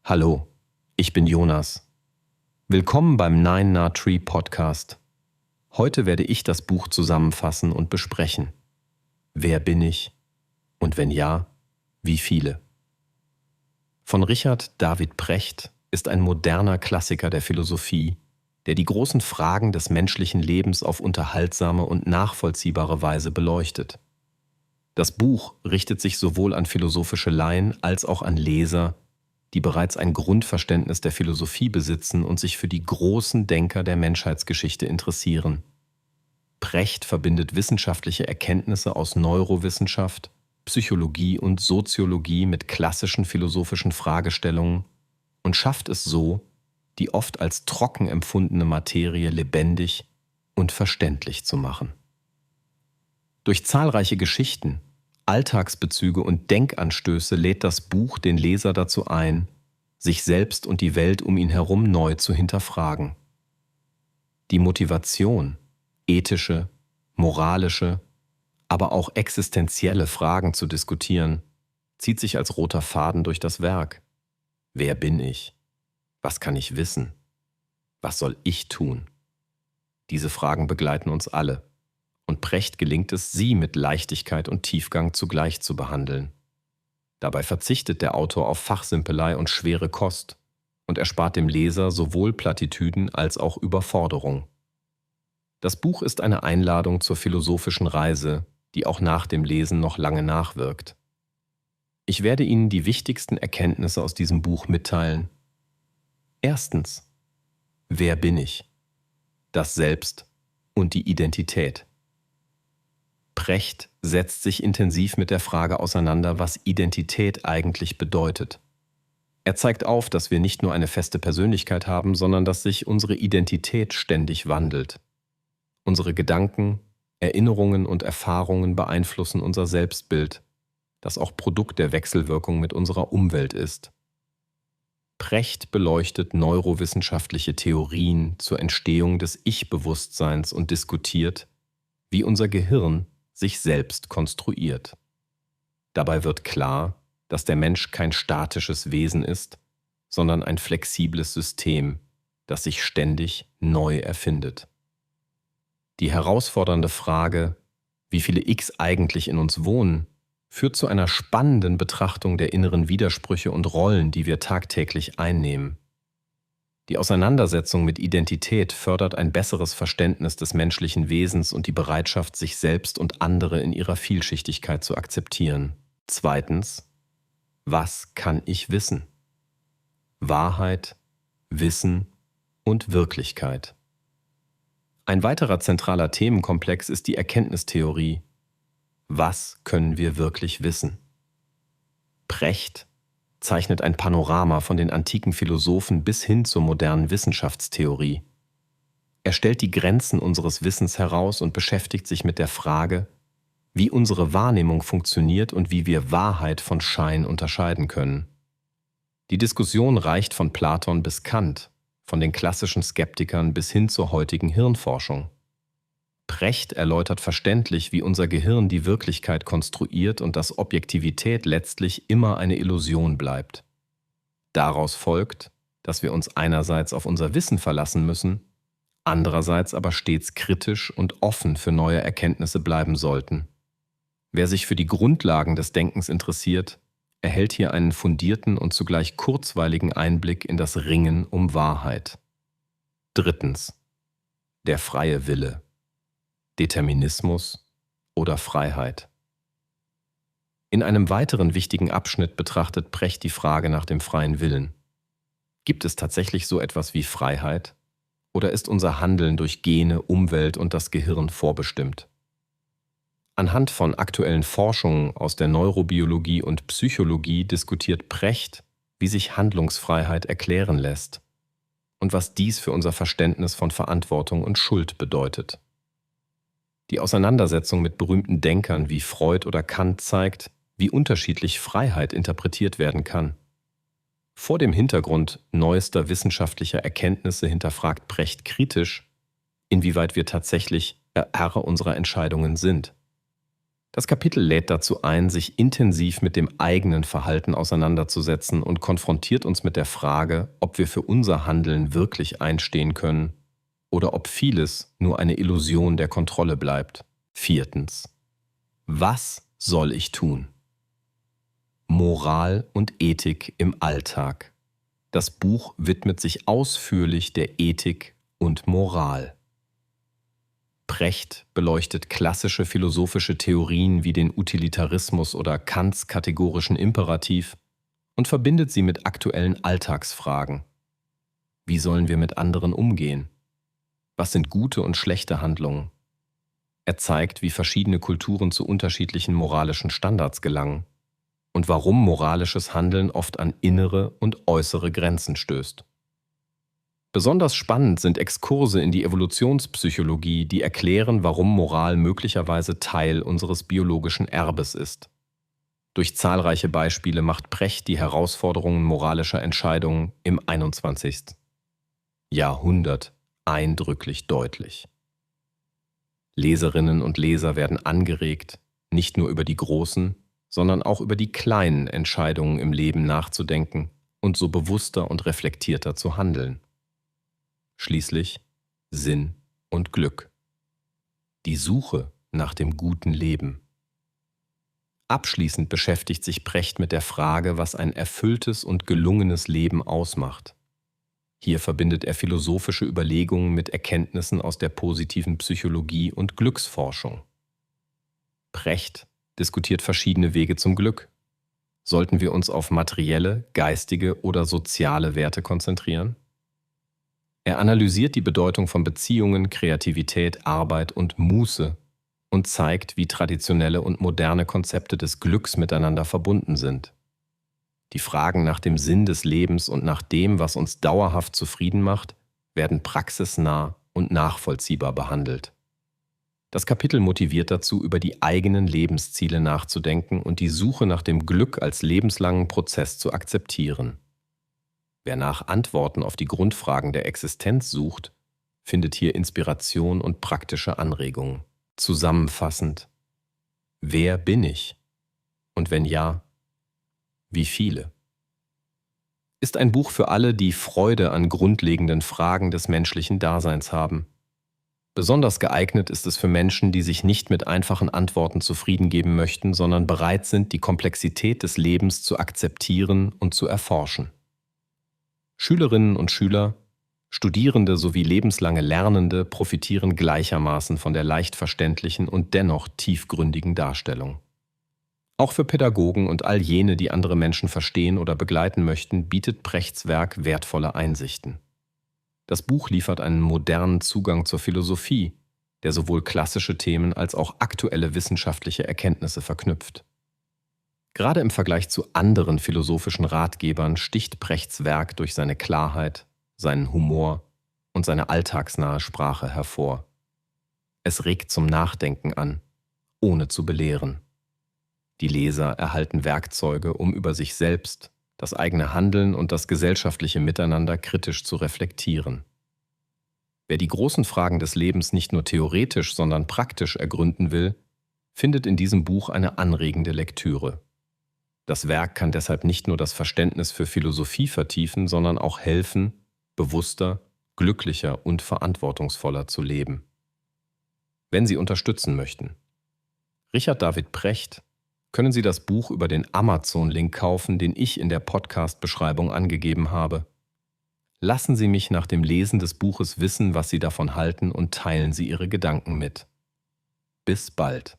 Hallo, ich bin Jonas. Willkommen beim Nine Na Tree Podcast. Heute werde ich das Buch zusammenfassen und besprechen. Wer bin ich? Und wenn ja, wie viele? Von Richard David Precht ist ein moderner Klassiker der Philosophie, der die großen Fragen des menschlichen Lebens auf unterhaltsame und nachvollziehbare Weise beleuchtet. Das Buch richtet sich sowohl an philosophische Laien als auch an Leser, die bereits ein Grundverständnis der Philosophie besitzen und sich für die großen Denker der Menschheitsgeschichte interessieren. Precht verbindet wissenschaftliche Erkenntnisse aus Neurowissenschaft, Psychologie und Soziologie mit klassischen philosophischen Fragestellungen und schafft es so, die oft als trocken empfundene Materie lebendig und verständlich zu machen. Durch zahlreiche Geschichten, Alltagsbezüge und Denkanstöße lädt das Buch den Leser dazu ein, sich selbst und die Welt um ihn herum neu zu hinterfragen. Die Motivation, ethische, moralische, aber auch existenzielle Fragen zu diskutieren, zieht sich als roter Faden durch das Werk. Wer bin ich? Was kann ich wissen? Was soll ich tun? Diese Fragen begleiten uns alle. Und Precht gelingt es, sie mit Leichtigkeit und Tiefgang zugleich zu behandeln. Dabei verzichtet der Autor auf Fachsimpelei und schwere Kost und erspart dem Leser sowohl Plattitüden als auch Überforderung. Das Buch ist eine Einladung zur philosophischen Reise, die auch nach dem Lesen noch lange nachwirkt. Ich werde Ihnen die wichtigsten Erkenntnisse aus diesem Buch mitteilen. Erstens: Wer bin ich? Das Selbst und die Identität. Precht setzt sich intensiv mit der Frage auseinander, was Identität eigentlich bedeutet. Er zeigt auf, dass wir nicht nur eine feste Persönlichkeit haben, sondern dass sich unsere Identität ständig wandelt. Unsere Gedanken, Erinnerungen und Erfahrungen beeinflussen unser Selbstbild, das auch Produkt der Wechselwirkung mit unserer Umwelt ist. Precht beleuchtet neurowissenschaftliche Theorien zur Entstehung des Ich-Bewusstseins und diskutiert, wie unser Gehirn sich selbst konstruiert. Dabei wird klar, dass der Mensch kein statisches Wesen ist, sondern ein flexibles System, das sich ständig neu erfindet. Die herausfordernde Frage, wie viele X eigentlich in uns wohnen, führt zu einer spannenden Betrachtung der inneren Widersprüche und Rollen, die wir tagtäglich einnehmen. Die Auseinandersetzung mit Identität fördert ein besseres Verständnis des menschlichen Wesens und die Bereitschaft, sich selbst und andere in ihrer Vielschichtigkeit zu akzeptieren. Zweitens: Was kann ich wissen? Wahrheit, Wissen und Wirklichkeit. Ein weiterer zentraler Themenkomplex ist die Erkenntnistheorie. Was können wir wirklich wissen? Precht zeichnet ein Panorama von den antiken Philosophen bis hin zur modernen Wissenschaftstheorie. Er stellt die Grenzen unseres Wissens heraus und beschäftigt sich mit der Frage, wie unsere Wahrnehmung funktioniert und wie wir Wahrheit von Schein unterscheiden können. Die Diskussion reicht von Platon bis Kant, von den klassischen Skeptikern bis hin zur heutigen Hirnforschung. Precht erläutert verständlich, wie unser Gehirn die Wirklichkeit konstruiert und dass Objektivität letztlich immer eine Illusion bleibt. Daraus folgt, dass wir uns einerseits auf unser Wissen verlassen müssen, andererseits aber stets kritisch und offen für neue Erkenntnisse bleiben sollten. Wer sich für die Grundlagen des Denkens interessiert, erhält hier einen fundierten und zugleich kurzweiligen Einblick in das Ringen um Wahrheit. Drittens: Der freie Wille. Determinismus oder Freiheit. In einem weiteren wichtigen Abschnitt betrachtet Precht die Frage nach dem freien Willen. Gibt es tatsächlich so etwas wie Freiheit? Oder ist unser Handeln durch Gene, Umwelt und das Gehirn vorbestimmt? Anhand von aktuellen Forschungen aus der Neurobiologie und Psychologie diskutiert Precht, wie sich Handlungsfreiheit erklären lässt und was dies für unser Verständnis von Verantwortung und Schuld bedeutet. Die Auseinandersetzung mit berühmten Denkern wie Freud oder Kant zeigt, wie unterschiedlich Freiheit interpretiert werden kann. Vor dem Hintergrund neuester wissenschaftlicher Erkenntnisse hinterfragt Precht kritisch, inwieweit wir tatsächlich Herr unserer Entscheidungen sind. Das Kapitel lädt dazu ein, sich intensiv mit dem eigenen Verhalten auseinanderzusetzen und konfrontiert uns mit der Frage, ob wir für unser Handeln wirklich einstehen können oder ob vieles nur eine Illusion der Kontrolle bleibt. 4. Was soll ich tun? Moral und Ethik im Alltag. Das Buch widmet sich ausführlich der Ethik und Moral. Precht beleuchtet klassische philosophische Theorien wie den Utilitarismus oder Kants kategorischen Imperativ und verbindet sie mit aktuellen Alltagsfragen. Wie sollen wir mit anderen umgehen? Was sind gute und schlechte Handlungen? Er zeigt, wie verschiedene Kulturen zu unterschiedlichen moralischen Standards gelangen und warum moralisches Handeln oft an innere und äußere Grenzen stößt. Besonders spannend sind Exkurse in die Evolutionspsychologie, die erklären, warum Moral möglicherweise Teil unseres biologischen Erbes ist. Durch zahlreiche Beispiele macht Precht die Herausforderungen moralischer Entscheidungen im 21. Jahrhundert eindrücklich deutlich. Leserinnen und Leser werden angeregt, nicht nur über die großen, sondern auch über die kleinen Entscheidungen im Leben nachzudenken und so bewusster und reflektierter zu handeln. Schließlich Sinn und Glück. Die Suche nach dem guten Leben. Abschließend beschäftigt sich Precht mit der Frage, was ein erfülltes und gelungenes Leben ausmacht. Hier verbindet er philosophische Überlegungen mit Erkenntnissen aus der positiven Psychologie und Glücksforschung. Precht diskutiert verschiedene Wege zum Glück. Sollten wir uns auf materielle, geistige oder soziale Werte konzentrieren? Er analysiert die Bedeutung von Beziehungen, Kreativität, Arbeit und Muße und zeigt, wie traditionelle und moderne Konzepte des Glücks miteinander verbunden sind. Die Fragen nach dem Sinn des Lebens und nach dem, was uns dauerhaft zufrieden macht, werden praxisnah und nachvollziehbar behandelt. Das Kapitel motiviert dazu, über die eigenen Lebensziele nachzudenken und die Suche nach dem Glück als lebenslangen Prozess zu akzeptieren. Wer nach Antworten auf die Grundfragen der Existenz sucht, findet hier Inspiration und praktische Anregungen. Zusammenfassend: Wer bin ich? Und wenn ja, wie viele? Ist ein Buch für alle, die Freude an grundlegenden Fragen des menschlichen Daseins haben. Besonders geeignet ist es für Menschen, die sich nicht mit einfachen Antworten zufrieden geben möchten, sondern bereit sind, die Komplexität des Lebens zu akzeptieren und zu erforschen. Schülerinnen und Schüler, Studierende sowie lebenslange Lernende profitieren gleichermaßen von der leicht verständlichen und dennoch tiefgründigen Darstellung. Auch für Pädagogen und all jene, die andere Menschen verstehen oder begleiten möchten, bietet Prechts Werk wertvolle Einsichten. Das Buch liefert einen modernen Zugang zur Philosophie, der sowohl klassische Themen als auch aktuelle wissenschaftliche Erkenntnisse verknüpft. Gerade im Vergleich zu anderen philosophischen Ratgebern sticht Prechts Werk durch seine Klarheit, seinen Humor und seine alltagsnahe Sprache hervor. Es regt zum Nachdenken an, ohne zu belehren. Die Leser erhalten Werkzeuge, um über sich selbst, das eigene Handeln und das gesellschaftliche Miteinander kritisch zu reflektieren. Wer die großen Fragen des Lebens nicht nur theoretisch, sondern praktisch ergründen will, findet in diesem Buch eine anregende Lektüre. Das Werk kann deshalb nicht nur das Verständnis für Philosophie vertiefen, sondern auch helfen, bewusster, glücklicher und verantwortungsvoller zu leben. Wenn Sie unterstützen möchten: Richard David Precht, können Sie das Buch über den Amazon-Link kaufen, den ich in der Podcast-Beschreibung angegeben habe. Lassen Sie mich nach dem Lesen des Buches wissen, was Sie davon halten, und teilen Sie Ihre Gedanken mit. Bis bald.